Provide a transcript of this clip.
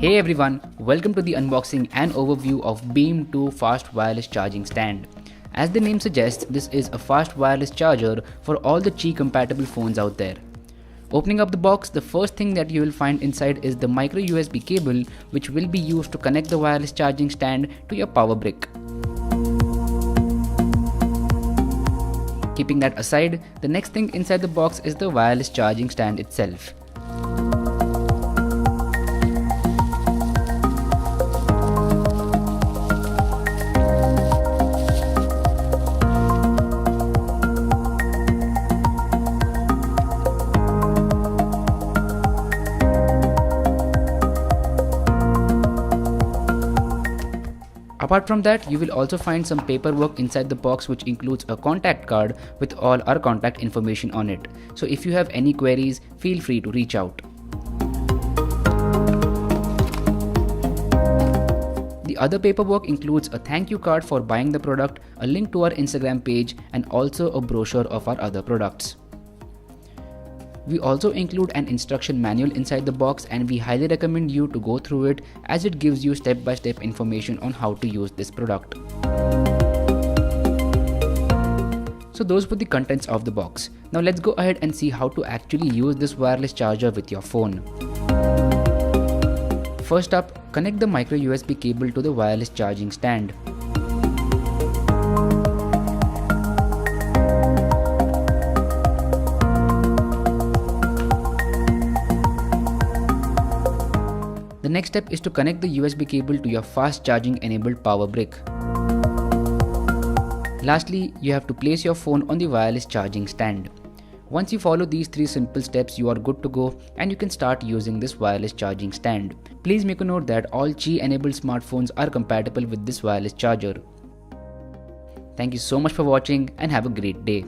Hey everyone, welcome to the unboxing and overview of Beam 2 fast wireless charging stand. As the name suggests, this is a fast wireless charger for all the Qi compatible phones out there. Opening up the box, the first thing that you will find inside is the micro USB cable, which will be used to connect the wireless charging stand to your power brick. Keeping that aside, the next thing inside the box is the wireless charging stand itself. Apart from that, you will also find some paperwork inside the box which includes a contact card with all our contact information on it. So if you have any queries, feel free to reach out. The other paperwork includes a thank you card for buying the product, a link to our Instagram page, and also a brochure of our other products. We also include an instruction manual inside the box, and we highly recommend you to go through it as it gives you step-by-step information on how to use this product. So those were the contents of the box. Now let's go ahead and see how to actually use this wireless charger with your phone. First up, connect the micro USB cable to the wireless charging stand. The next step is to connect the USB cable to your fast charging enabled power brick. Lastly, you have to place your phone on the wireless charging stand. Once you follow these three simple steps, you are good to go and you can start using this wireless charging stand. Please make a note that all Qi enabled smartphones are compatible with this wireless charger. Thank you so much for watching and have a great day.